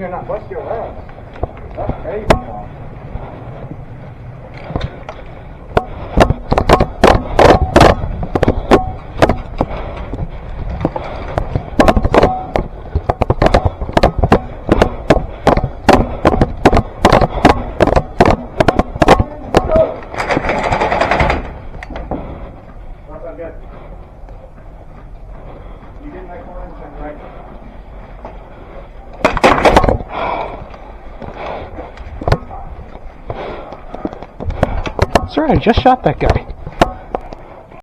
you're not bust your legs. Oh, there you go. Good. You get in that corner and turn right. Sir, I just shot that guy.